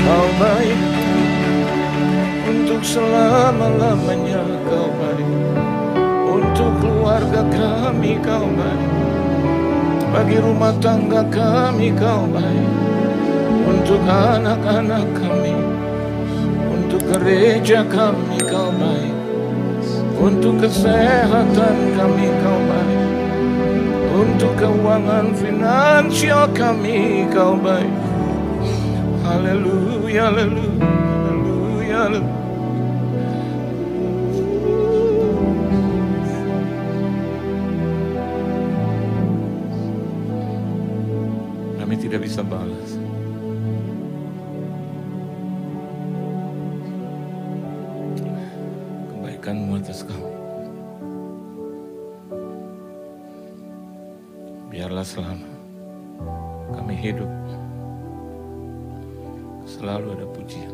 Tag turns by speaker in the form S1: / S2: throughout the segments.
S1: Kau baik, untuk selama-lamanya Kau baik. Untuk keluarga kami Kau baik. Bagi rumah tangga kami Kau baik. Untuk anak-anak kami, untuk gereja kami Kau baik. Untuk kesehatan kami Kau baik. Untuk keuangan finansial kami Kau baik. Haleluya, haleluya, haleluya, haleluya. Kami tidak bisa balas. Kebaikan-Mu atas kami. Biarlah selama kami hidup selalu ada pujian.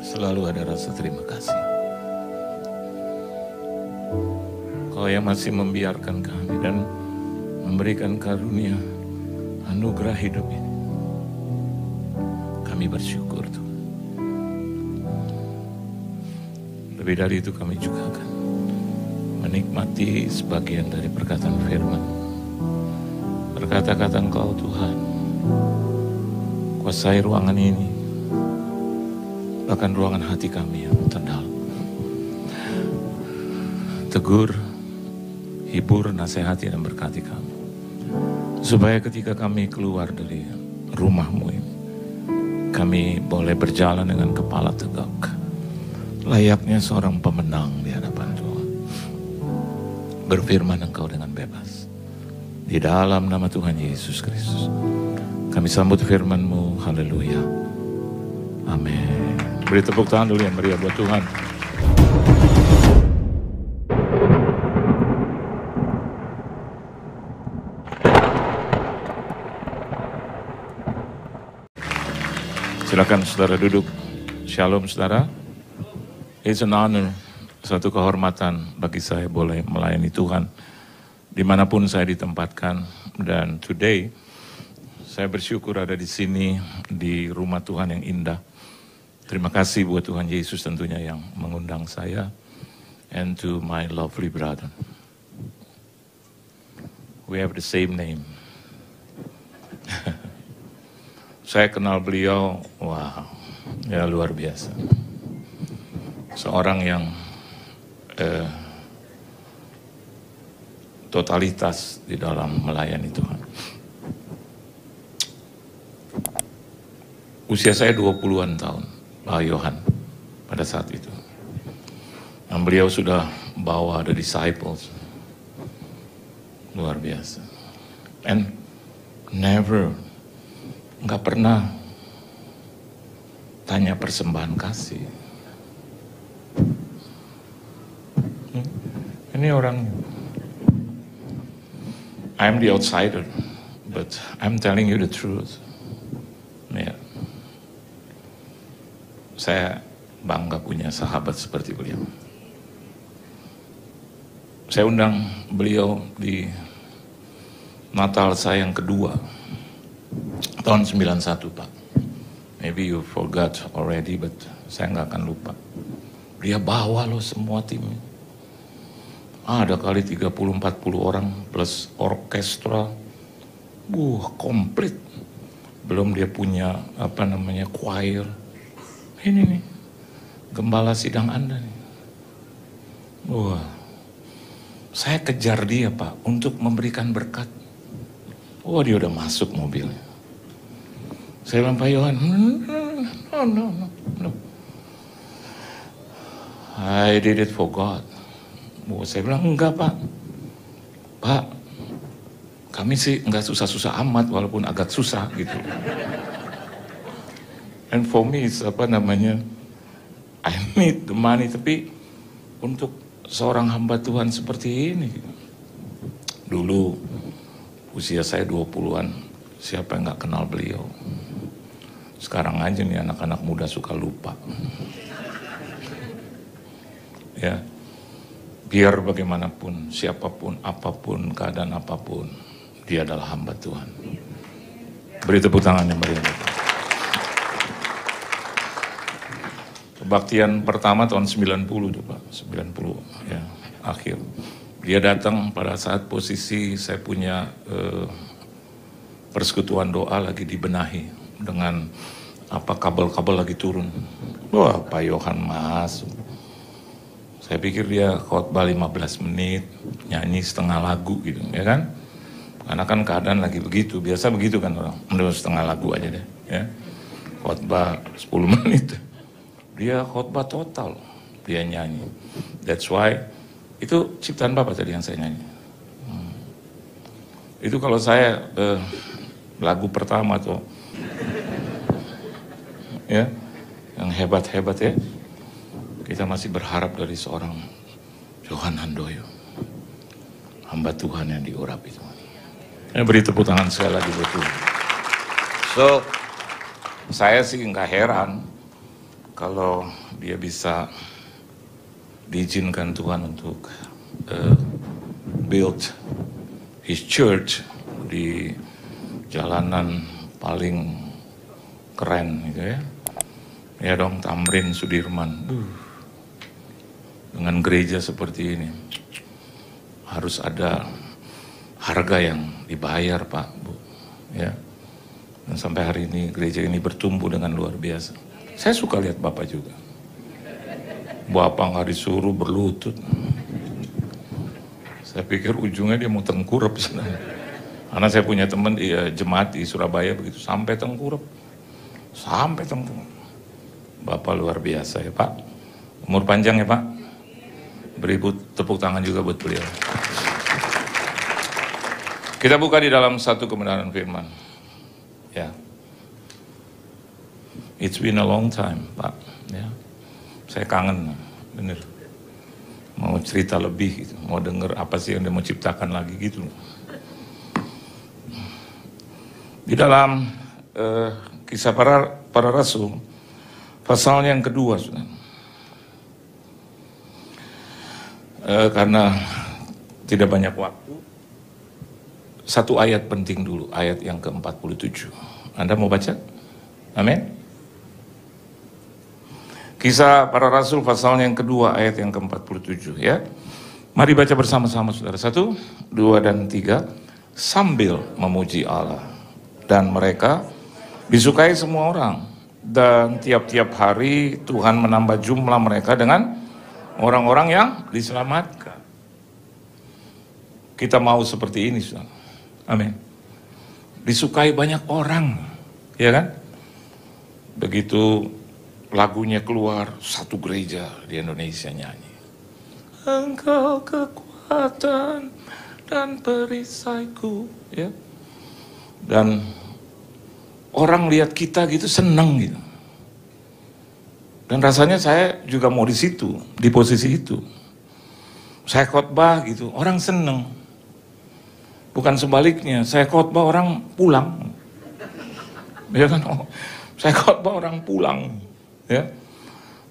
S1: Selalu ada rasa terima kasih. Kau yang masih membiarkan kami dan memberikan karunia anugerah hidup ini. Kami bersyukur Tuhan. Lebih dari itu kami juga akan menikmati sebagian dari perkataan firman. Berkata-kata Engkau Tuhan, kuasai ruangan ini, bahkan ruangan hati kami yang terdalam. Tegur, hibur, nasihati dan berkati kami. Supaya ketika kami keluar dari rumah-Mu ini, kami boleh berjalan dengan kepala tegak. Layaknya seorang pemenang di hadapan Tuhan. Berfirman Engkau dengan bebas. Di dalam nama Tuhan Yesus Kristus. Kami sambut firman-Mu. Haleluya. Amin. Beri tepuk tangan dulu yang meriah buat Tuhan. Silakan saudara duduk. Shalom saudara. It's an honor, suatu kehormatan bagi saya boleh melayani Tuhan dimanapun saya ditempatkan. Dan today saya bersyukur ada di sini di rumah Tuhan yang indah. Terima kasih buat Tuhan Yesus tentunya yang mengundang saya. And to my lovely brother. We have the same name. Saya kenal beliau, wow, ya luar biasa. Seorang yang totalitas di dalam melayani Tuhan. Usia saya 20-an tahun, Pak Yohan, pada saat itu. Dan beliau sudah bawa the disciples. Luar biasa. And never, nggak pernah tanya persembahan kasih. Ini orang, I'm the outsider, but I'm telling you the truth. Ya. Saya bangga punya sahabat seperti beliau. Saya undang beliau di Natal saya yang kedua, tahun 91 Pak. Maybe you forgot already, but saya nggak akan lupa. Dia bawa loh semua timnya. Ada kali 30-40 orang plus orkestra. Komplit. Belum dia punya choir. Ini nih, gembala sidang Anda nih. Saya kejar dia Pak untuk memberikan berkat. Dia udah masuk mobilnya. Saya bilang, Pak Yohan, no. I did it for God. Saya bilang, enggak Pak. Pak, kami sih enggak susah-susah amat walaupun agak susah gitu. And for me, I need the money, tapi untuk seorang hamba Tuhan seperti ini. Dulu, usia saya 20-an, siapa yang enggak kenal beliau. Sekarang aja nih anak-anak muda suka lupa. Ya. Biar bagaimanapun, siapapun, apapun, keadaan apapun, dia adalah hamba Tuhan. Beri tepuk tangan yang meriah. Kebaktian pertama tahun 90 tuh Pak, 90 ya, akhir. Dia datang pada saat posisi saya punya persekutuan doa lagi dibenahi dengan kabel-kabel lagi turun. Wah, Pak Yohan masuk. Saya pikir dia khotbah 15 menit, nyanyi setengah lagu gitu, ya kan? Karena kan keadaan lagi begitu, biasa begitu kan orang, menurut setengah lagu aja deh, ya. Khotbah 10 menit, dia khotbah total, dia nyanyi. That's why, itu ciptaan Bapak tadi yang saya nyanyi. Itu kalau saya lagu pertama tuh, ya, yang hebat-hebat ya, kita masih berharap dari seorang Yohan Handoyo, hamba Tuhan yang diurapi itu. Beri tepuk tangan sekali lagi buat Tuhan. So, saya sih nggak heran kalau dia bisa diizinkan Tuhan untuk build his church di jalanan paling keren gitu ya. Ya dong, Tamrin Sudirman. Dengan gereja seperti ini harus ada harga yang dibayar Pak, Bu, ya. Dan sampai hari ini gereja ini bertumbuh dengan luar biasa. Saya suka lihat Bapak juga. Bapak nggak disuruh berlutut. Saya pikir ujungnya dia mau tengkurap sebenarnya. Karena saya punya teman di jemaat di Surabaya begitu, sampai tengkurap. Sampai tengkurap. Bapak luar biasa ya Pak. Umur panjang ya Pak. Beri tepuk tangan juga buat beliau. Kita buka di dalam satu kebenaran firman. Ya. It's been a long time, Pak. Ya. Saya kangen, bener. Mau cerita lebih gitu, mau denger apa sih yang dia mau ciptakan lagi gitu. Di dalam kisah para rasul, pasal yang kedua, karena tidak banyak waktu, satu ayat penting dulu, ayat yang ke-47. Anda mau baca? Amin. Kisah para rasul pasal yang kedua, ayat yang ke-47 ya. Mari baca bersama-sama saudara. 1, 2, dan 3. Sambil memuji Allah. Dan mereka disukai semua orang. Dan tiap-tiap hari Tuhan menambah jumlah mereka dengan orang-orang yang diselamatkan. Kita mau seperti ini, saudara. Amin. Disukai banyak orang, ya kan? Begitu lagunya keluar, satu gereja di Indonesia nyanyi. Engkau kekuatan dan perisaiku, ya. Dan orang lihat kita gitu senang gitu. Dan rasanya saya juga mau di situ, di posisi itu. Saya khotbah gitu, orang senang. Bukan sebaliknya, saya khotbah orang pulang. Ya kan? Saya khotbah orang pulang. Ya.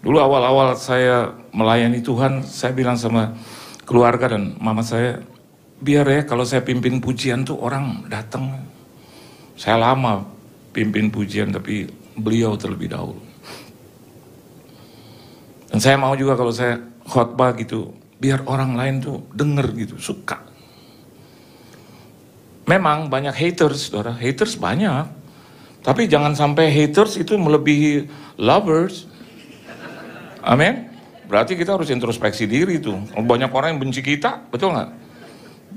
S1: Dulu awal-awal saya melayani Tuhan, saya bilang sama keluarga dan mama saya, biar ya kalau saya pimpin pujian tuh orang datang. Saya lama pimpin pujian tapi beliau terlebih dahulu. Dan saya mau juga kalau saya khotbah gitu, biar orang lain tuh denger gitu, suka. Memang banyak haters, saudara. Haters banyak. Tapi jangan sampai haters itu melebihi lovers. Amin. Berarti kita harus introspeksi diri tuh. Banyak orang yang benci kita, betul nggak?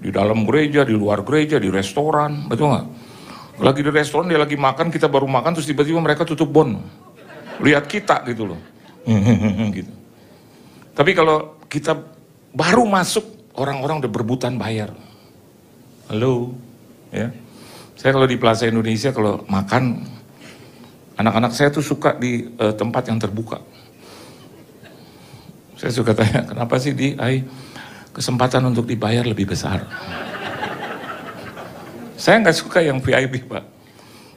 S1: Di dalam gereja, di luar gereja, di restoran, betul nggak? Lagi di restoran, dia lagi makan, kita baru makan, terus tiba-tiba mereka tutup bon. Lihat kita gitu loh. Gitu. Tapi kalau kita baru masuk, orang-orang udah berebutan bayar. Halo. Ya, saya kalau di Plaza Indonesia kalau makan, anak-anak saya tuh suka di tempat yang terbuka. Saya suka tanya, kenapa sih kesempatan untuk dibayar lebih besar? Saya nggak suka yang VIP Pak,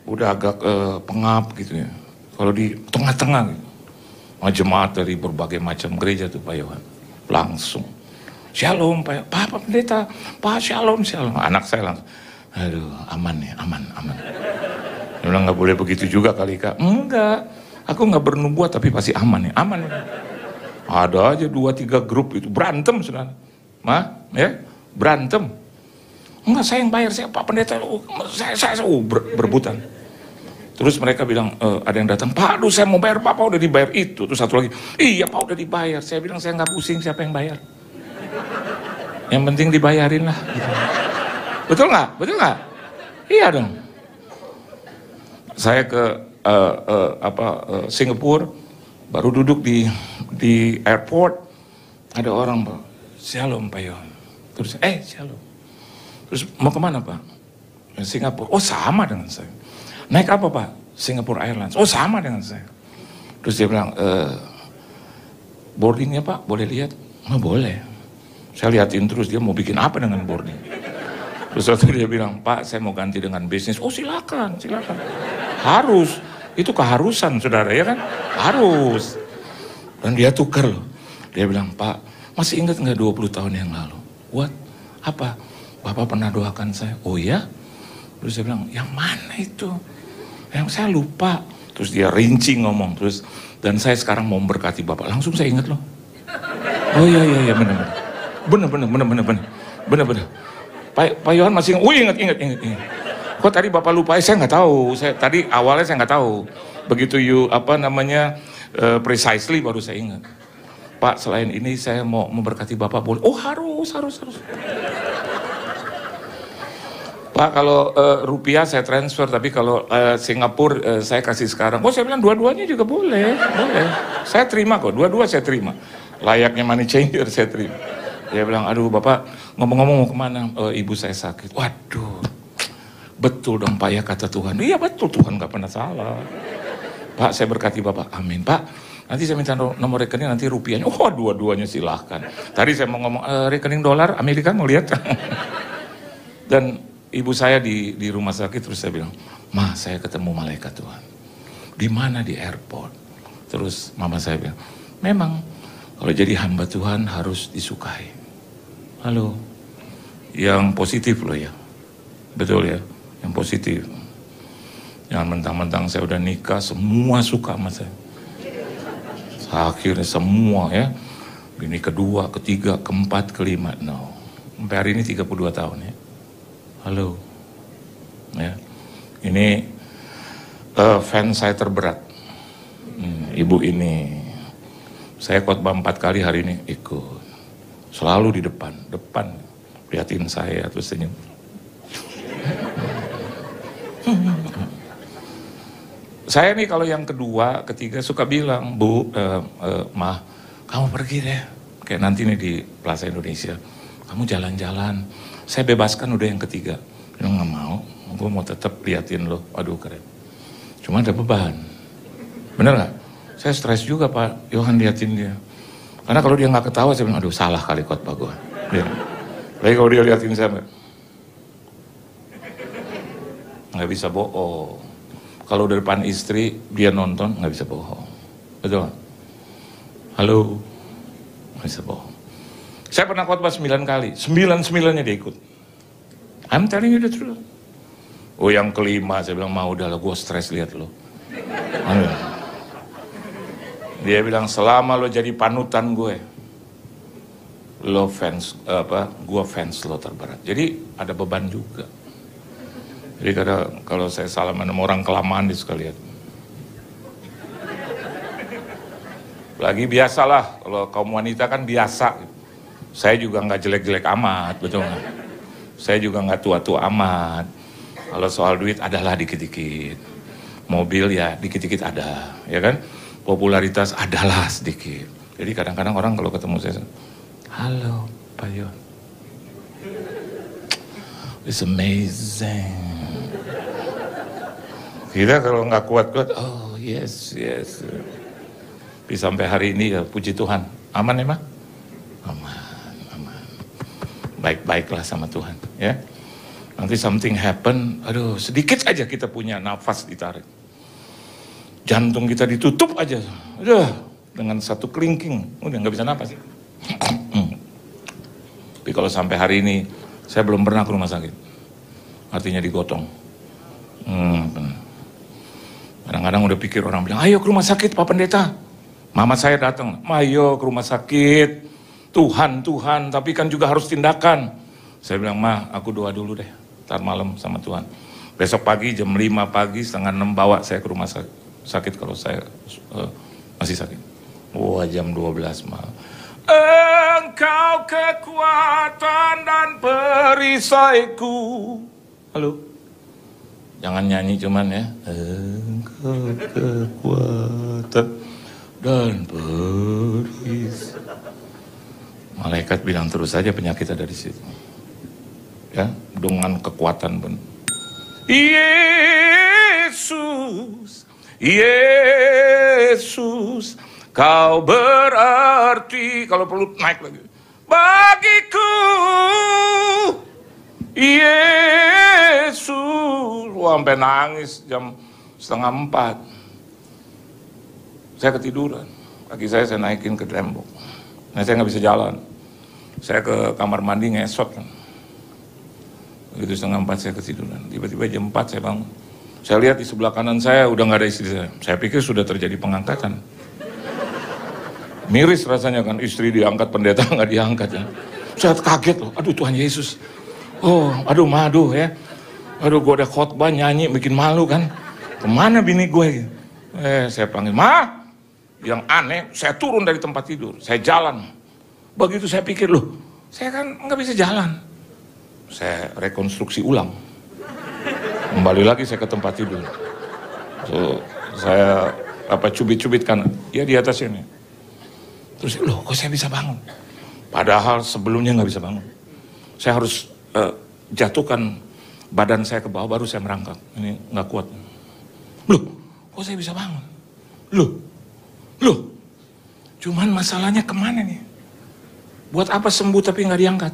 S1: udah agak pengap gitu ya. Kalau di tengah-tengah, gitu. Jemaat dari berbagai macam gereja tuh Pak Yohan, langsung. Shalom Pak Pendeta, Pak Shalom. Anak saya langsung. Aduh, aman ya, aman. Dia bilang nggak boleh begitu juga kali Kak. Enggak, aku nggak bernubuat tapi pasti aman ya, aman. Ada aja 2-3 grup itu berantem saudara. Ya, berantem. Enggak, saya yang bayar, saya Pak Pendeta, saya berebutan. Terus mereka bilang, ada yang datang, Pak, aduh saya mau bayar, Pak udah dibayar itu. Terus satu lagi, iya Pak udah dibayar. Saya bilang, saya nggak pusing siapa yang bayar. Yang penting dibayarin lah. Gitu. Betul nggak? Betul nggak? Iya dong. Saya ke Singapura, baru duduk di airport, ada orang Pak, Shalom Pak Yon. Terus, Shalom. Terus mau kemana Pak? Singapura. Oh sama dengan saya. Naik apa Pak? Singapore Airlines. Oh sama dengan saya. Terus dia bilang, boardingnya Pak boleh lihat? Oh boleh. Saya liatin terus dia mau bikin apa dengan boarding. Terus waktu dia bilang, Pak saya mau ganti dengan bisnis. Oh silakan. Harus. Itu keharusan saudara ya kan? Harus. Dan dia tukar loh. Dia bilang, Pak masih ingat nggak 20 tahun yang lalu? What? Apa? Bapak pernah doakan saya. Oh ya? Terus saya bilang, yang mana itu? Yang saya lupa. Terus dia rinci ngomong. Terus, dan saya sekarang mau memberkati Bapak. Langsung saya ingat loh. Oh iya benar. Pak Yohan masih ingat. Kok tadi Bapak lupa? Saya nggak tahu. Tadi awalnya saya nggak tahu. Begitu precisely baru saya ingat. Pak selain ini saya mau memberkati Bapak boleh? Oh harus. Pak kalau rupiah saya transfer, tapi kalau Singapura saya kasih sekarang. Oh saya bilang dua-duanya juga boleh. Saya terima kok, dua-dua saya terima. Layaknya money changer saya terima. Dia bilang, aduh Bapak ngomong-ngomong mau kemana? Ibu saya sakit. Waduh, betul dong Pak ya kata Tuhan. Iya betul, Tuhan gak pernah salah. Pak saya berkati Bapak, amin. Pak nanti saya minta nomor rekening, nanti rupiahnya. Oh dua-duanya silahkan. Tadi saya mau ngomong rekening dolar Amerika mau lihat. Dan ibu saya di rumah sakit, terus saya bilang, Ma saya ketemu malaikat Tuhan. Di mana? Di airport. Terus mama saya bilang, memang kalau jadi hamba Tuhan harus disukai. Halo, yang positif loh ya, betul ya, yang positif. Jangan mentang-mentang saya udah nikah, semua suka sama saya. Akhirnya semua ya, ini kedua, ketiga, keempat, kelima, no. Sampai hari ini 32 tahun ya. Halo, ya, ini fans saya terberat. Ibu ini, saya khotbah 4 kali hari ini ikut. Selalu di depan, liatin saya terus senyum. Saya nih kalau yang kedua, ketiga suka bilang, Bu, Ma, kamu pergi deh. Kayak nanti nih di Plaza Indonesia, kamu jalan-jalan. Saya bebaskan udah yang ketiga. Dia nggak mau, gue mau tetap liatin lo. Aduh keren. Cuma ada beban. Bener nggak? Saya stres juga Pak Yohan liatin dia. Karena kalau dia nggak ketawa, saya bilang, aduh salah kali khotbah gue. Lagi kalau dia liatin saya, nggak bisa bohong. Kalau di depan istri, dia nonton, nggak bisa bohong. Betul nggak? Halo, nggak bisa bohong. Saya pernah khotbah 9 kali, 9-9-nya dia ikut. I'm telling you the truth. Oh yang kelima, saya bilang, mau udahlah gue stres lihat lo. Dia bilang, selama lo jadi panutan gue, lo fans, gue fans lo terberat. Jadi ada beban juga. Jadi kalau saya salaman sama orang kelamaan dia suka lihat. Lagi biasalah, kalau kaum wanita kan biasa. Saya juga nggak jelek-jelek amat, betul nggak? Saya juga nggak tua-tua amat. Kalau soal duit adalah dikit-dikit. Mobil ya dikit-dikit ada, ya kan? Popularitas adalah sedikit. Jadi kadang-kadang orang kalau ketemu saya, halo Pak Yon, it's amazing. Kita kalau nggak kuat-kuat, oh yes. Tapi sampai hari ini ya puji Tuhan, aman ya Ma? Aman. Baik-baiklah sama Tuhan, ya. Nanti something happen, aduh sedikit aja kita punya nafas ditarik. Jantung kita ditutup aja, dengan satu kelingking, udah nggak bisa napas. Tapi kalau sampai hari ini, saya belum pernah ke rumah sakit. artinya digotong. Kadang-kadang udah pikir orang bilang, ayo ke rumah sakit Pak Pendeta. Mama saya datang, ayo ke rumah sakit. Tuhan, tapi kan juga harus tindakan. Saya bilang, Ma, aku doa dulu deh, ntar malam sama Tuhan. Besok pagi jam 5 pagi, setengah 6 bawa saya ke rumah sakit kalau saya masih sakit. Wah, jam 12 malam. Engkau kekuatan dan perisaiku. Halo? Jangan nyanyi cuman ya. Engkau kekuatan dan perisai. Malaikat bilang terus saja penyakit ada di situ. Ya, dengan kekuatan pun. Yesus, Yesus, kau berarti, kalau perlu naik lagi, bagiku, Yesus. Wah, sampai nangis jam 3:30. Saya ketiduran, kaki saya naikin ke tembok. Nah, saya nggak bisa jalan. Saya ke kamar mandi ngesot kan. Begitu 3:30 saya ketiduran. Tiba-tiba jam 4 saya bangun. Saya lihat di sebelah kanan saya udah nggak ada istri saya. Saya pikir sudah terjadi pengangkatan. Miris rasanya kan, istri diangkat, pendeta nggak diangkat ya. Saya kaget loh, aduh Tuhan Yesus. Oh, aduh madu ya. Aduh, gue udah khotbah nyanyi bikin malu kan. Kemana bini gue? Saya panggil, Ma. Yang aneh, saya turun dari tempat tidur, saya jalan. Begitu saya pikir, loh, saya kan nggak bisa jalan. Saya rekonstruksi ulang. Kembali lagi saya ke tempat tidur. So, saya cubit-cubit kanan, ya di atas ini. Terus, loh, kok saya bisa bangun? Padahal sebelumnya nggak bisa bangun. Saya harus jatuhkan badan saya ke bawah, baru saya merangkak. Ini nggak kuat. Loh, kok saya bisa bangun? Loh, cuman masalahnya kemana nih? Buat apa sembuh tapi nggak diangkat?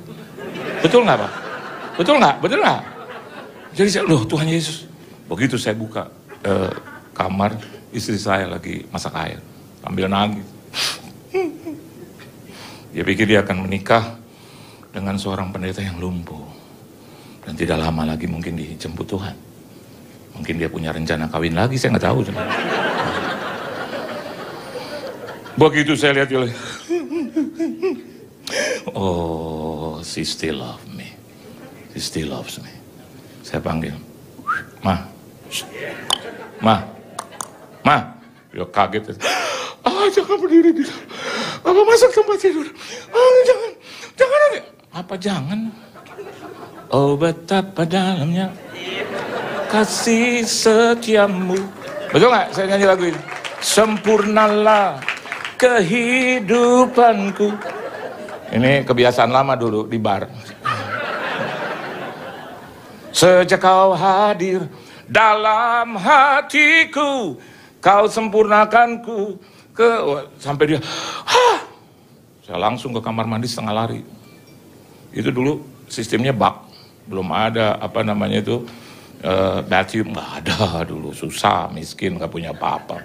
S1: Betul nggak, Pak? Betul nggak? Jadi saya, loh Tuhan Yesus. Begitu saya buka kamar, istri saya lagi masak air, sambil nangis. Dia pikir dia akan menikah dengan seorang pendeta yang lumpuh. Dan tidak lama lagi mungkin dijemput Tuhan. Mungkin dia punya rencana kawin lagi, saya nggak tahu. Begitu saya lihat dia, oh, she still love me. She still loves me. Saya panggil, Ma. Dia kaget. Jangan berdiri di sana. Apa masuk tempat tidur? Jangan. Apa jangan? Oh, betapa dalamnya kasih setiamu. Betul nggak? Saya nyanyi lagu ini. Sempurnalah kehidupanku. Ini kebiasaan lama dulu di bar. Sejak kau hadir dalam hatiku, kau sempurnakanku. Sampai dia, saya langsung ke kamar mandi setengah lari. Itu dulu sistemnya bak, belum ada bathroom, nggak ada dulu, susah, miskin, nggak punya apa-apa.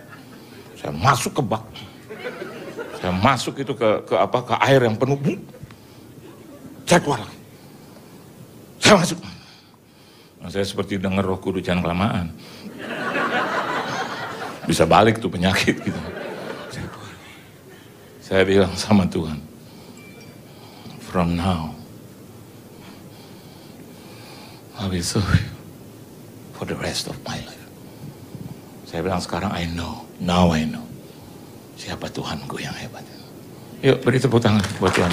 S1: Saya masuk ke bak, saya masuk itu ke air yang penuh, saya keluar. Saya masuk. Nah, saya seperti dengar Roh Kudus, jangan kelamaan. Bisa balik tuh penyakit gitu. Saya bilang sama Tuhan, from now, I will serve you for the rest of my life. Saya bilang sekarang now I know. Siapa Tuhanku yang hebat. Yuk beri tepuk tangan buat Tuhan.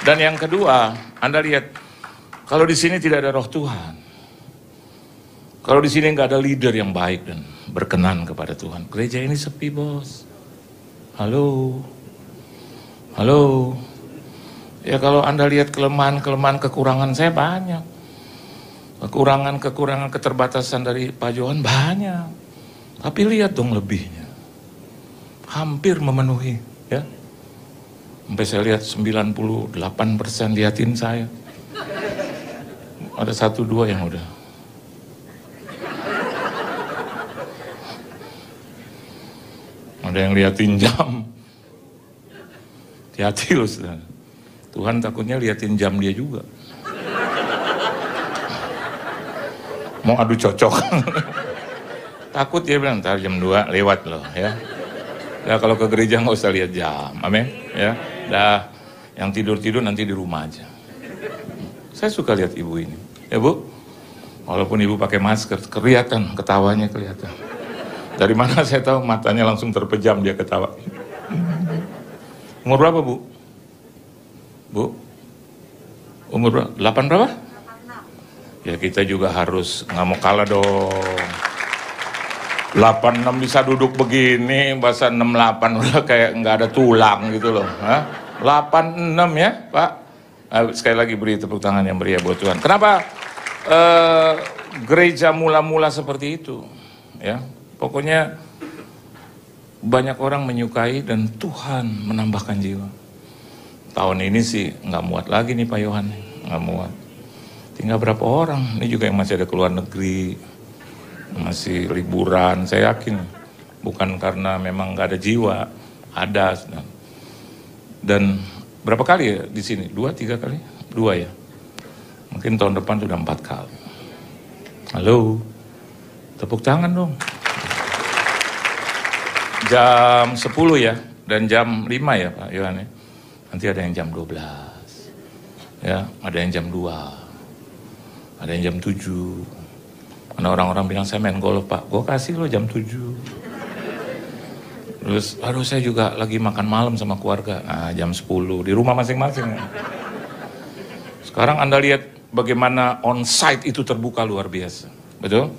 S1: Dan yang kedua, Anda lihat, kalau di sini tidak ada Roh Tuhan, kalau di sini nggak ada leader yang baik dan berkenan kepada Tuhan, gereja ini sepi, bos. Halo. Ya kalau Anda lihat kelemahan kekurangan saya banyak. Kekurangan keterbatasan dari Pak Johan banyak. Tapi lihat dong lebihnya. Hampir memenuhi, ya. Sampai saya lihat 98% liatin saya. Ada 1-2 yang udah. Ada yang liatin jam. Hati-hati loh, saudara. Tuhan takutnya liatin jam dia juga. Mau adu cocok. Takut dia bilang, ntar jam 2 lewat loh ya. Ya kalau ke gereja nggak usah lihat jam, amin ya. Dah, yang tidur-tidur nanti di rumah aja. Saya suka lihat ibu ini, ya Bu. Walaupun ibu pakai masker, kelihatan ketawanya kelihatan. Dari mana saya tahu, matanya langsung terpejam dia ketawa. Umur berapa Bu? Bu? Umur berapa? 8 berapa? 86. Ya kita juga harus nggak mau kalah dong. 86 bisa duduk begini, bahasa 68 udah kayak nggak ada tulang gitu loh. Hah? 86 ya Pak. Sekali lagi beri tepuk tangan yang meriah buat Tuhan. Kenapa gereja mula-mula seperti itu? Ya, pokoknya banyak orang menyukai dan Tuhan menambahkan jiwa. Tahun ini sih nggak muat lagi nih Pak Yohan, nggak muat. Tinggal berapa orang? Ini juga yang masih ada keluar negeri, masih liburan. Saya yakin bukan karena memang nggak ada jiwa, ada. Dan berapa kali ya di sini? 2-3 kali? 2 ya. Mungkin tahun depan sudah 4 kali. Halo, tepuk tangan dong. Jam 10 ya, dan jam 5 ya Pak Yohan. Nanti ada yang jam 12, ya, ada yang jam 2, ada yang jam 7. Karena orang-orang bilang saya main golf Pak, gue kasih lo jam 7. Terus, aduh saya juga lagi makan malam sama keluarga, nah, jam 10, di rumah masing-masing. Sekarang Anda lihat bagaimana on-site itu terbuka luar biasa, betul?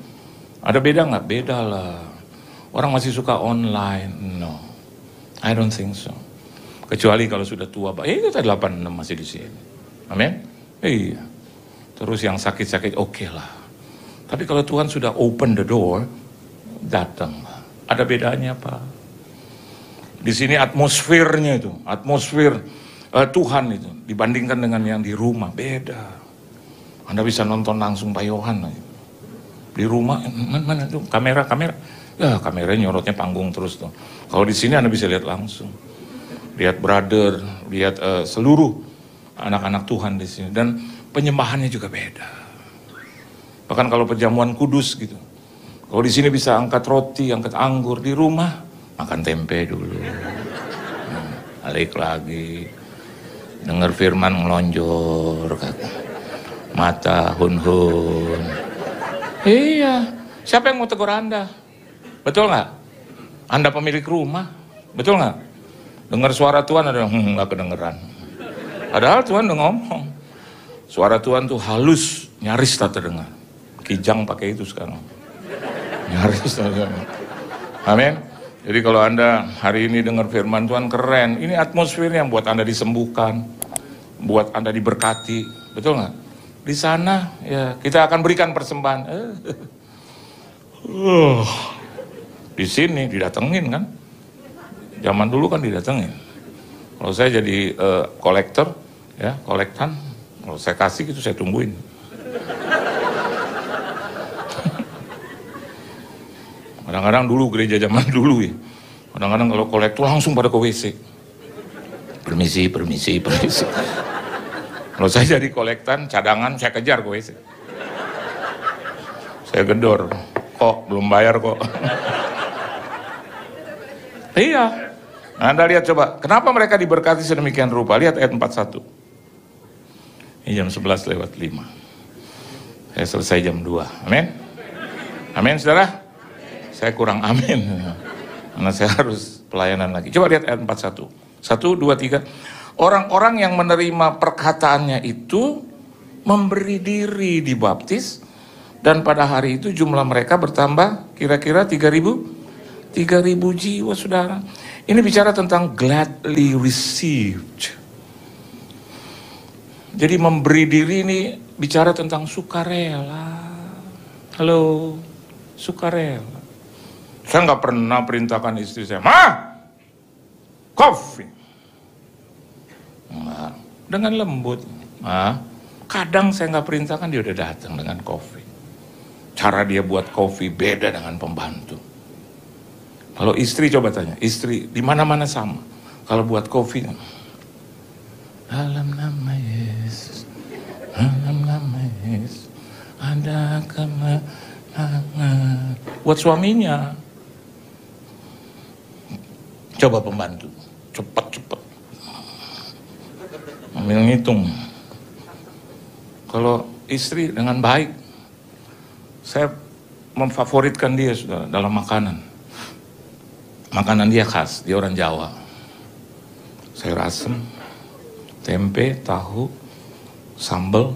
S1: Ada beda nggak? Beda lah. Orang masih suka online, no, I don't think so. Kecuali kalau sudah tua, kita 86 masih di sini. Amin? Iya. Terus yang sakit-sakit oke lah. Tapi kalau Tuhan sudah open the door, datang. Ada bedanya Pak. Di sini atmosfernya itu, atmosfer Tuhan itu dibandingkan dengan yang di rumah beda. Anda bisa nonton langsung Pak Yohan di rumah, mana tuh kamera, ya kameranya nyorotnya panggung terus tuh. Kalau di sini Anda bisa lihat langsung. Lihat brother, lihat seluruh anak-anak Tuhan di sini, dan penyembahannya juga beda. Bahkan kalau perjamuan kudus gitu, kalau di sini bisa angkat roti, angkat anggur, di rumah makan tempe dulu, balik lagi, dengar firman ngelonjor, mata hun-hun. Iya, siapa yang mau tegur Anda? Betul nggak? Anda pemilik rumah, betul nggak? Dengar suara Tuhan ada nggak kedengeran. Padahal Tuhan udah ngomong. Suara Tuhan tuh halus, nyaris tak terdengar. Kijang pakai itu sekarang. Nyaris tak terdengar. Amin. Jadi kalau Anda hari ini dengar firman Tuhan keren. Ini atmosfernya yang buat Anda disembuhkan, buat Anda diberkati. Betul nggak? Di sana ya kita akan berikan persembahan. Di sini didatengin kan? Zaman dulu kan didatengin. Kalau saya jadi kolektor, ya kolektan, kalau saya kasih gitu saya tungguin. Kadang-kadang dulu gereja zaman dulu ya, kadang-kadang kalau kolektor langsung pada ke WC. Permisi. Kalau saya jadi kolektan, cadangan saya kejar ke WC. Saya gedor, kok belum bayar kok. Iya. Nah, Anda lihat coba, kenapa mereka diberkati sedemikian rupa? Lihat ayat 41. Ini jam 11 lewat 5. Saya selesai jam 2. Amin? Amin, saudara? Saya kurang amin. Karena saya harus pelayanan lagi. Coba lihat ayat 41. 1, 2, 3. Orang-orang yang menerima perkataannya itu memberi diri dibaptis. Dan pada hari itu jumlah mereka bertambah kira-kira 3.000 jiwa, saudara. Ini bicara tentang gladly received. Jadi memberi diri ini bicara tentang sukarela. Halo, sukarela. Saya nggak pernah perintahkan istri saya, kopi. Enggak, dengan lembut. Kadang saya nggak perintahkan, dia udah datang dengan kopi. Cara dia buat kopi beda dengan pembantu. Kalau istri coba tanya, istri di mana-mana sama. Kalau buat kopi, dalam nama Yesus, dalam nama Yesus, ada kemenangan. Buat suaminya. Coba pembantu, cepat-cepat. Ambil ngitung. Kalau istri dengan baik, saya memfavoritkan dia sudah dalam makanan. Makanan dia khas, dia orang Jawa. Sayur asem, tempe, tahu, sambal,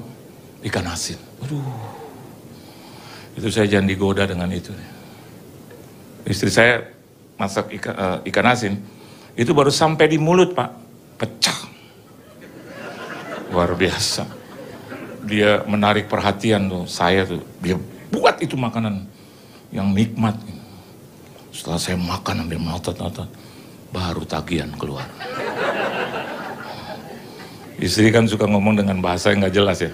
S1: ikan asin. Aduh, itu saya jangan digoda dengan itu. Istri saya masak ikan asin, itu baru sampai di mulut Pak, pecah. Luar biasa. Dia menarik perhatian tuh, saya tuh, dia buat itu makanan yang nikmat. Setelah saya makan ambil ngotot-ngotot, baru tagihan keluar. Istri kan suka ngomong dengan bahasa yang gak jelas ya.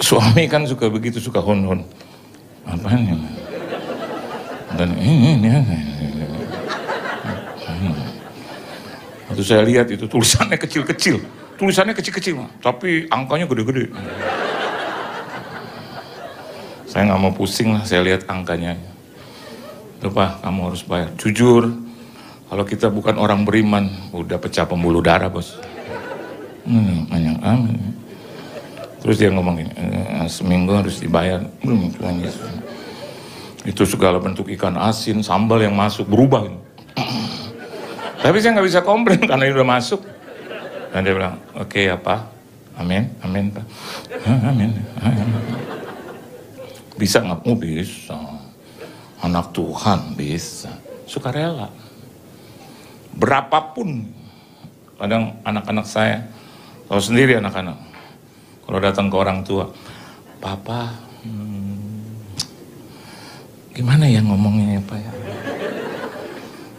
S1: Suami kan suka begitu, suka hon-hon. Apaan ya? Dan ini. Waktu saya lihat itu tulisannya kecil-kecil. Tulisannya kecil-kecil, tapi angkanya gede-gede. Saya nggak mau pusing lah, saya lihat angkanya. Tuh Pak, kamu harus bayar. Jujur, kalau kita bukan orang beriman, udah pecah pembuluh darah bos. Terus dia ngomong gini, seminggu harus dibayar. Tuhan Yesus. Itu segala bentuk ikan asin, sambal yang masuk berubah. Tapi saya nggak bisa komplain karena ini udah masuk. Dan dia bilang, oke ya Pak, amin, amin Pak, amin. Bisa nggak? Oh bisa, anak Tuhan bisa, sukarela. Berapapun, kadang anak-anak saya, tahu sendiri anak-anak, kalau datang ke orang tua, Papa, gimana ya ngomongnya ya Pak ya?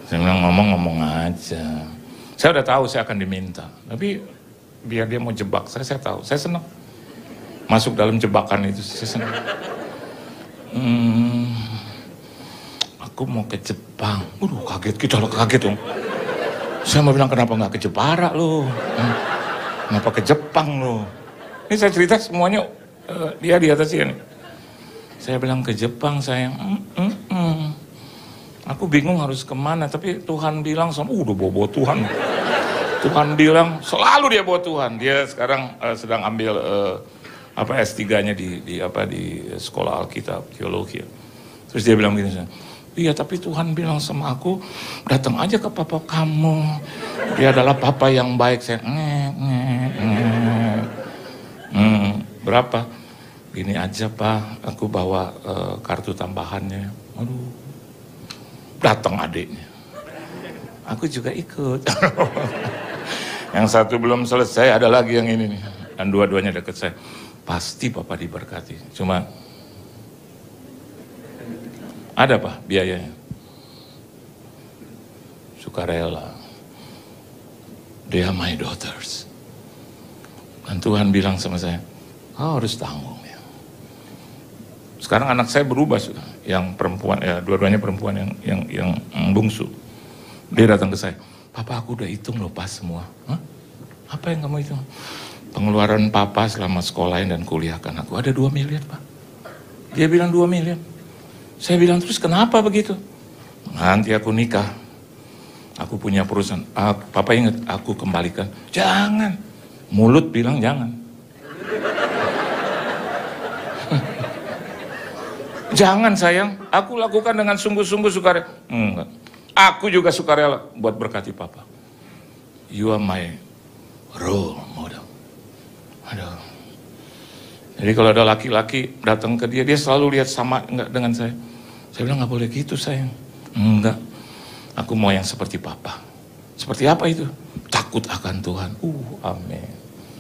S1: Saya bilang ngomong aja. Saya udah tahu saya akan diminta, tapi biar dia mau jebak saya tahu, saya senang masuk dalam jebakan itu, saya senang. Aku mau ke Jepang, kaget kita loh, kaget dong. Saya mau bilang kenapa nggak ke Jepara loh, kenapa ke Jepang loh? Ini saya cerita semuanya dia di atas sini. Saya bilang ke Jepang sayang, aku bingung harus kemana, tapi Tuhan bilang sama, udah bawa Tuhan. Tuhan bilang, selalu dia bawa Tuhan. Dia sekarang sedang ambil S3-nya di sekolah Alkitab, teologi. Terus dia bilang gini, iya tapi Tuhan bilang sama aku, datang aja ke papa kamu. Dia adalah papa yang baik. Saya, berapa? Gini aja Pak, aku bawa kartu tambahannya. Aduh. Datang adiknya, aku juga ikut. Yang satu belum selesai, ada lagi yang ini nih, dan dua-duanya deket saya. Pasti Papa diberkati, cuma ada Pak biayanya. Sukarela, they are my daughters. Dan Tuhan bilang sama saya, kau harus tanggung ya. Sekarang anak saya berubah sudah, yang perempuan ya, dua-duanya perempuan yang bungsu. Dia datang ke saya, Papa aku udah hitung loh pas semua. Hah? Apa yang kamu hitung? Pengeluaran Papa selama sekolahin dan kuliahkan aku ada 2 miliar Pak. Dia bilang 2 miliar. Saya bilang terus kenapa begitu? Nanti aku nikah, aku punya perusahaan. Papa ingat aku kembalikan. Jangan, mulut bilang jangan. Jangan sayang, aku lakukan dengan sungguh-sungguh sukarela. Enggak. Aku juga sukarela buat berkati Papa. You are my role model. Aduh. Jadi kalau ada laki-laki datang ke dia, dia selalu lihat sama enggak dengan saya. Saya bilang nggak boleh gitu sayang. Enggak. Aku mau yang seperti Papa. Seperti apa itu? Takut akan Tuhan. Amin.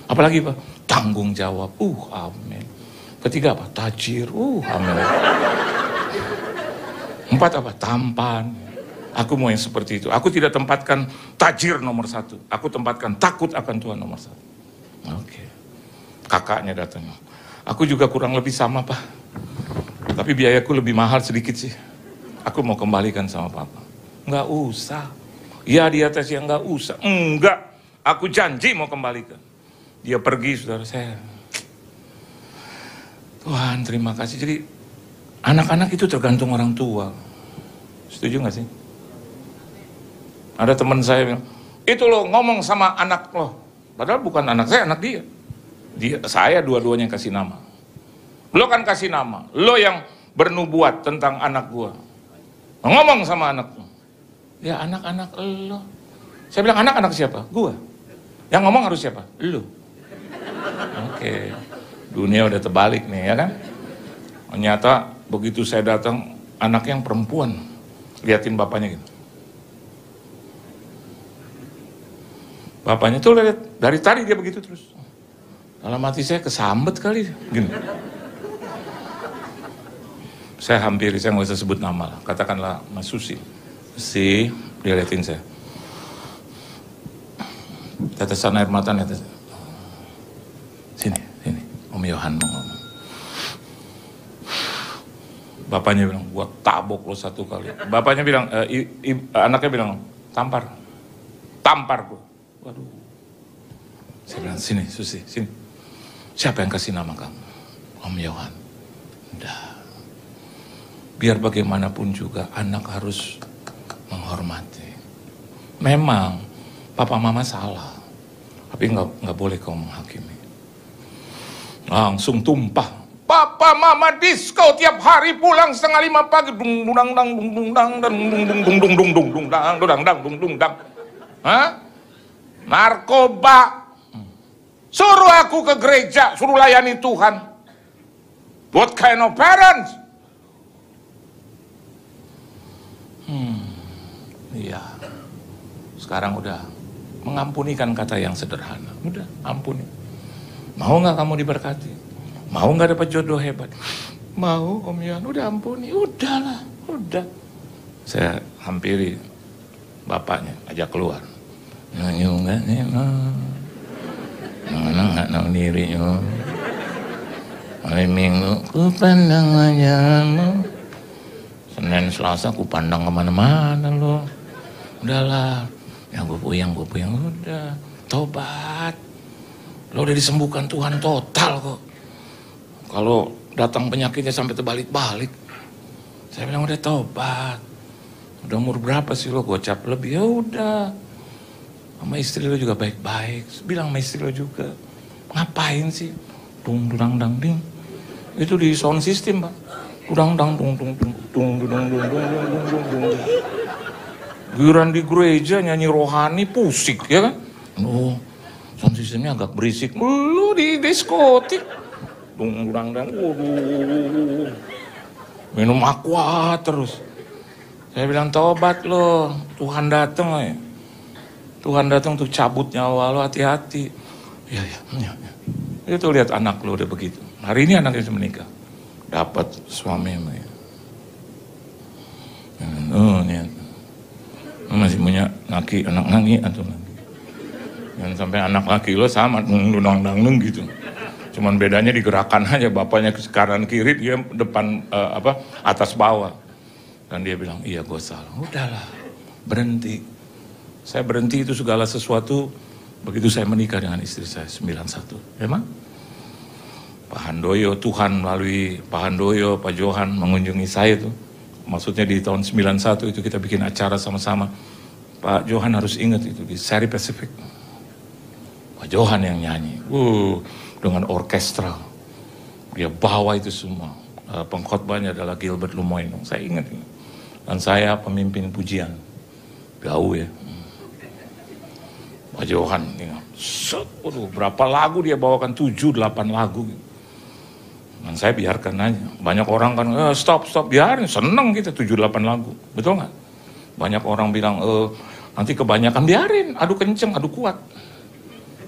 S1: Apalagi Pak? Tanggung jawab. Amin. Ketiga apa? Tajir. Amin. 4 apa? Tampan. Aku mau yang seperti itu. Aku tidak tempatkan tajir nomor 1. Aku tempatkan takut akan Tuhan nomor 1. Oke. Kakaknya datang. Aku juga kurang lebih sama Pak. Tapi biayaku lebih mahal sedikit sih. Aku mau kembalikan sama Papa. Enggak usah. Ya di atas yang enggak usah. Enggak. Aku janji mau kembalikan. Dia pergi, saudara saya. Tuhan, terima kasih. Jadi anak-anak itu tergantung orang tua. Setuju gak sih? Ada teman saya bilang, itu lo ngomong sama anak lo. Padahal bukan anak saya, anak dia. Saya dua-duanya kasih nama. Lo kan kasih nama. Lo yang bernubuat tentang anak gua. Ngomong sama anak lo. Ya anak-anak lo. Saya bilang anak-anak siapa? Gua. Yang ngomong harus siapa? Lo. Oke. Dunia udah terbalik nih ya kan. Ternyata begitu saya datang, anak yang perempuan liatin bapaknya gitu. Bapaknya tuh lihat dari tadi dia begitu terus. Dalam hati saya kesambet kali gini. Saya hampiri, saya nggak usah sebut nama lah. Katakanlah Mas Susi. Susi, dia liatin saya. Tetesan air mata netes. Sini, Om Yohan mau ngomong. Bapaknya bilang, gua tabok lo satu kali. Bapaknya bilang, anaknya bilang, tampar gua. Waduh. Saya bilang, sini Susi, sini. Siapa yang kasih nama kamu? Om Yohan. Udah. Biar bagaimanapun juga anak harus menghormati. Memang papa mama salah, tapi nggak boleh kau menghakimi. Langsung tumpah. Papa mama disco tiap hari pulang 4:30 pagi. Dung dung dang dung dung dang dan dung dung dung dung dung dung dung dang dung dang dung dung dang. Hah? Narkoba. Suruh aku ke gereja, suruh layani Tuhan. What kind of parents? Iya. Sekarang udah mengampunikan kata yang sederhana. Udah, ampuni. Mau nggak kamu diberkati? Mau nggak dapat jodoh hebat? Mau, Om Yan. Udah ampuni. Udahlah, udah. Saya hampiri bapaknya, ajak keluar. Nggak nih, nggak nang diri yo. Hari Minggu ku pandang wajahmu. Senin Selasa ku pandang kemana-mana lo. Udahlah, yang gue puyang udah. Tobat. Lo udah disembuhkan Tuhan total kok. Kalau datang penyakitnya sampai terbalik-balik. Saya bilang udah tobat. Udah umur berapa sih lo gocap lebih? Ya udah. Sama istri lo juga baik-baik. Bilang sama istri lo juga. Ngapain sih? Dung dung dang ding. Itu di sound system, Pak. Dung dang dung dung dung dung dung dung dung dung dung dung. Giliran di gereja nyanyi rohani pusik ya kan? Oh, sound systemnya agak berisik. Lu di diskotik. Dung dung dang. Waduh. Minum aqua terus. Saya bilang tobat lo, Tuhan datang ya. Tuhan datang untuk cabut nyawa lo, hati-hati. Ya. Itu lihat anak lo udah begitu. Hari ini anaknya sudah menikah. Dapat suami ya. Oh, niat. Masih punya anak laki atau lagi. Dan sampai anak laki lo sama dung gitu. Cuman bedanya digerakan aja, bapaknya ke kanan kiri, dia depan atas bawah. Dan dia bilang, iya gue salah. Udahlah, berhenti. Saya berhenti itu segala sesuatu begitu saya menikah dengan istri saya 91. Memang Pak Handoyo, Tuhan melalui Pak Handoyo, Pak Johan mengunjungi saya itu. Maksudnya di tahun 91 itu kita bikin acara sama-sama. Pak Johan harus ingat itu di Seri Pacific. Pak Johan yang nyanyi. Dengan orkestra. Dia bawa itu semua. Pengkhotbahnya adalah Gilbert Lumoino. Saya ingat ini. Dan saya pemimpin pujian. Gaul ya. Pak Johan, berapa lagu dia bawakan, 7-8 lagu. Dan saya biarkan aja. Banyak orang kan, stop, biarin, seneng kita 7-8 lagu. Betul nggak? Banyak orang bilang, nanti kebanyakan biarin, adu kenceng, adu kuat.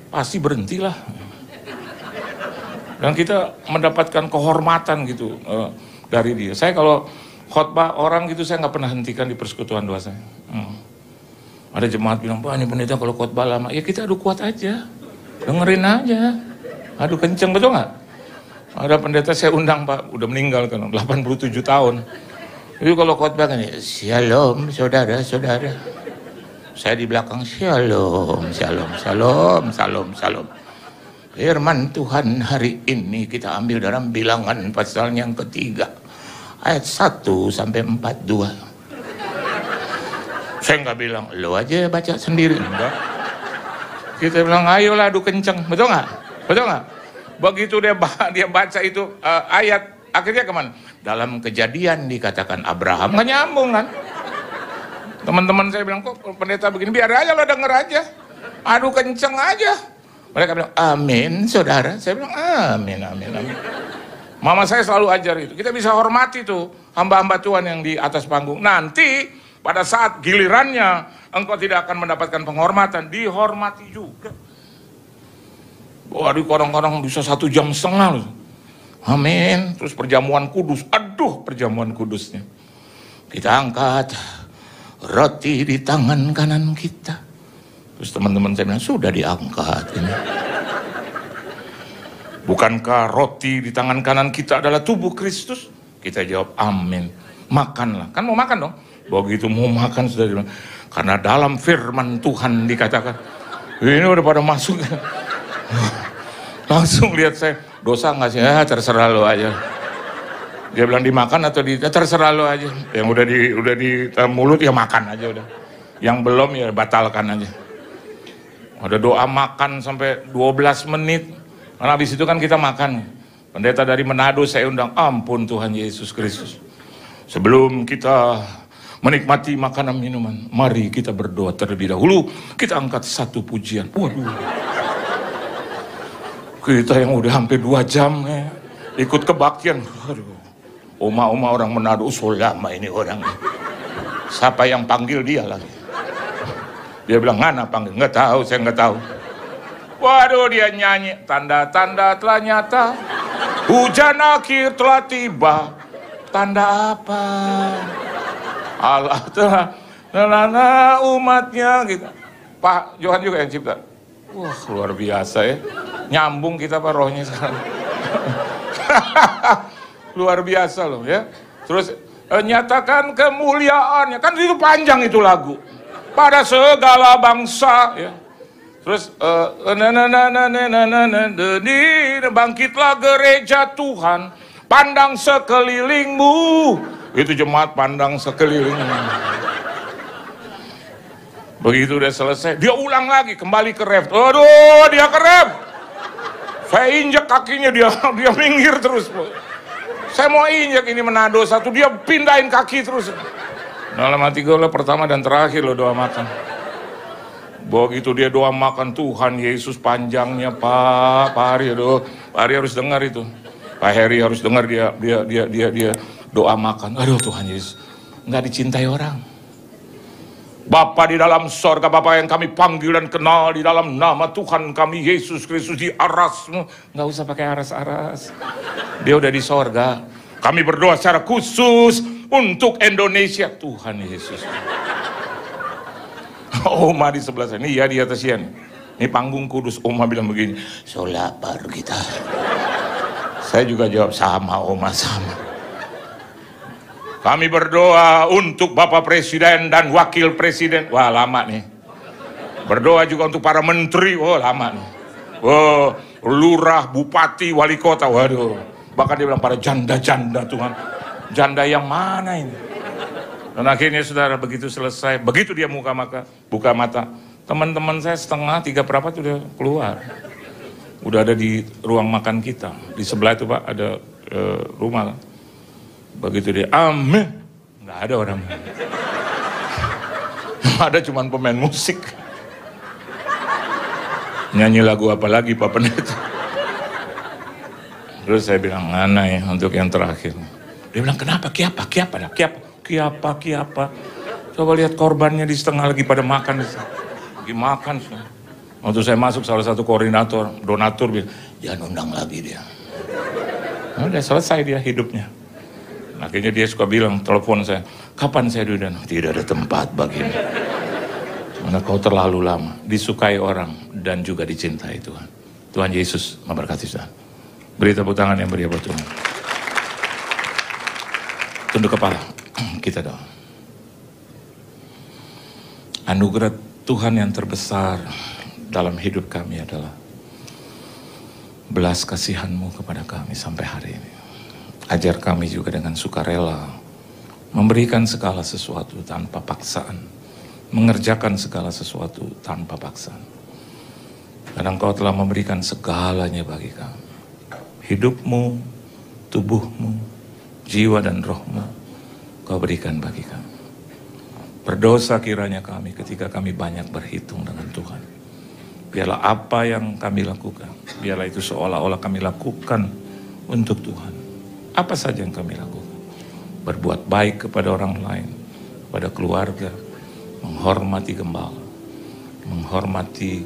S1: Pasti berhentilah. Dan kita mendapatkan kehormatan gitu dari dia. Saya kalau khotbah orang gitu, saya nggak pernah hentikan di persekutuan doa saya. Ada jemaat bilang, Pak ini pendeta kalau khotbah lama, ya kita adu kuat aja, dengerin aja, adu kenceng, betul nggak? Ada pendeta saya undang Pak, udah meninggal kan, 87 tahun. Jadi kalau khotbah kan, Shalom saudara-saudara, Saya di belakang, shalom, shalom, shalom, shalom, shalom. Firman Tuhan hari ini kita ambil dalam Bilangan pasal yang ketiga, ayat 1 sampai 42. Saya nggak bilang, lo aja baca sendiri. Enggak. Kita bilang, ayolah adu kenceng. Betul nggak? Betul nggak? Begitu dia baca itu ayat, akhirnya kemana? Dalam Kejadian dikatakan Abraham. Nggak nyambung kan? Teman-teman saya bilang, kok pendeta begini? Biar aja lo denger aja. Adu kenceng aja. Mereka bilang, amin saudara. Saya bilang, amin, amin, amin. Mama saya selalu ajar itu. Kita bisa hormati tuh hamba-hamba Tuhan yang di atas panggung. Nanti pada saat gilirannya engkau tidak akan mendapatkan penghormatan, dihormati juga. Waduh, kadang-kadang bisa 1,5 jam. Amin. Terus perjamuan kudus. Aduh, perjamuan kudusnya. Kita angkat roti di tangan kanan kita. Terus teman-teman saya bilang, sudah diangkat ini. Bukankah roti di tangan kanan kita adalah tubuh Kristus? Kita jawab, amin. Makanlah. Kan mau makan dong. Begitu mau makan sudah dibilang, karena dalam firman Tuhan dikatakan, ini udah pada masuk. Langsung lihat saya, dosa nggak sih? Terserah lo aja. Dia bilang dimakan atau terserah lo aja. Yang udah di mulut ya makan aja udah. Yang belum ya batalkan aja. Ada doa makan sampai 12 menit. Karena habis itu kan kita makan. Pendeta dari Manado saya undang, ampun Tuhan Yesus Kristus. Sebelum kita menikmati makanan minuman, mari kita berdoa terlebih dahulu. Kita angkat satu pujian. Waduh. Kita yang udah hampir 2 jam ikut kebaktian. Aduh. Oma-oma orang Manado, so lama ini orang. Siapa yang panggil dia lagi? Dia bilang, ngana panggil? Nggak tahu, saya nggak tahu. Waduh, dia nyanyi, tanda-tanda telah nyata, hujan akhir telah tiba. Tanda apa? Allah telah umatnya gitu. Pak Johan juga yang cipta. Wah, luar biasa ya. Nyambung kita Pak rohnya sekarang. Luar biasa loh ya. Terus nyatakan kemuliaannya. Kan itu panjang itu lagu. Pada segala bangsa ya. Terus bangkitlah gereja Tuhan, pandang sekelilingmu. Itu jemaat pandang sekelilingmu. Begitu udah selesai, dia ulang lagi, kembali ke ref. Aduh, dia ke ref. Saya injek kakinya, dia minggir terus. Saya mau injek ini Manado satu, dia pindahin kaki terus. Dalam hati gue lo pertama dan terakhir lo doa makan. Begitu dia doa makan, Tuhan Yesus panjangnya Pak Hari, aduh, Pak Hari harus dengar itu. Pak Heri harus dengar dia doa makan. Aduh Tuhan Yesus, nggak dicintai orang. Bapa di dalam sorga, Bapa yang kami panggil dan kenal di dalam nama Tuhan kami Yesus Kristus di arasmu. Nggak usah pakai aras-aras. Dia udah di sorga. Kami berdoa secara khusus untuk Indonesia. Tuhan Yesus. Oma di sebelah saya. Ini ya di atas ya nih. Ini panggung kudus. Oma bilang begini. So lapar kita. Saya juga jawab sama Oma, sama. Kami berdoa untuk Bapak Presiden dan Wakil Presiden. Wah lama nih. Berdoa juga untuk para menteri. Oh lama nih. Oh lurah, bupati, wali kota. Waduh. Bahkan dia bilang para janda-janda Tuhan. Janda yang mana ini? Dan akhirnya saudara begitu selesai. Begitu dia buka mata. Teman-teman saya 2:30, 3 udah keluar. Udah ada di ruang makan kita. Di sebelah itu Pak ada rumah. Begitu dia amin, nggak ada orang. Ada cuman pemain musik. Nyanyi lagu apa lagi Pak Pendeta? Terus saya bilang, mana ya untuk yang terakhir. Dia bilang, kenapa? Kiapa. Coba lihat korbannya di setengah lagi pada makan. Lagi makan. Waktu saya masuk, salah satu koordinator, donatur bilang, jangan undang lagi dia. Nah, udah selesai dia hidupnya. Akhirnya dia suka bilang, telepon saya, kapan saya diundang? Tidak ada tempat bagimu. Karena kau terlalu lama, disukai orang dan juga dicintai Tuhan. Tuhan Yesus memberkati Tuhan. Beri tepuk tangan yang meriah buat Tuhan. Tunduk kepala, kita doa. Anugerah Tuhan yang terbesar dalam hidup kami adalah belas kasihan-Mu kepada kami sampai hari ini. Ajar kami juga dengan sukarela, memberikan segala sesuatu tanpa paksaan, mengerjakan segala sesuatu tanpa paksaan. Karena Engkau telah memberikan segalanya bagi kami. Hidup-Mu, tubuh-Mu, jiwa dan roh-Mu, Kau berikan bagi kami. Berdosa kiranya kami ketika kami banyak berhitung dengan Tuhan. Biarlah apa yang kami lakukan, biarlah itu seolah-olah kami lakukan untuk Tuhan. Apa saja yang kami lakukan. Berbuat baik kepada orang lain, kepada keluarga, menghormati gembala, menghormati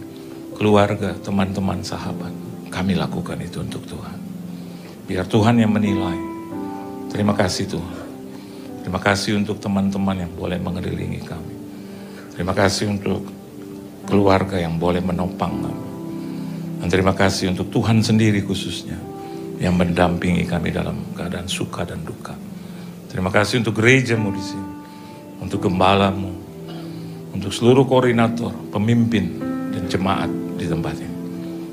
S1: keluarga, teman-teman, sahabat. Kami lakukan itu untuk Tuhan. Biar Tuhan yang menilai. Terima kasih Tuhan. Terima kasih untuk teman-teman yang boleh mengelilingi kami. Terima kasih untuk keluarga yang boleh menopang kami. Dan terima kasih untuk Tuhan sendiri khususnya yang mendampingi kami dalam keadaan suka dan duka. Terima kasih untuk gereja-Mu di sini, untuk gembala-Mu, untuk seluruh koordinator, pemimpin dan jemaat di tempat ini.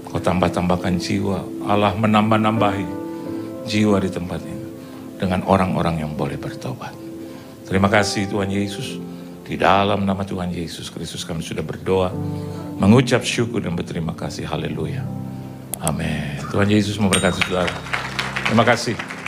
S1: Kau tambah-tambahkan jiwa, Allah menambah-nambahi jiwa di tempat ini dengan orang-orang yang boleh bertobat. Terima kasih Tuhan Yesus. Di dalam nama Tuhan Yesus Kristus kami sudah berdoa, mengucap syukur dan berterima kasih. Haleluya. Amin. Tuhan Yesus memberkati saudara. Terima kasih.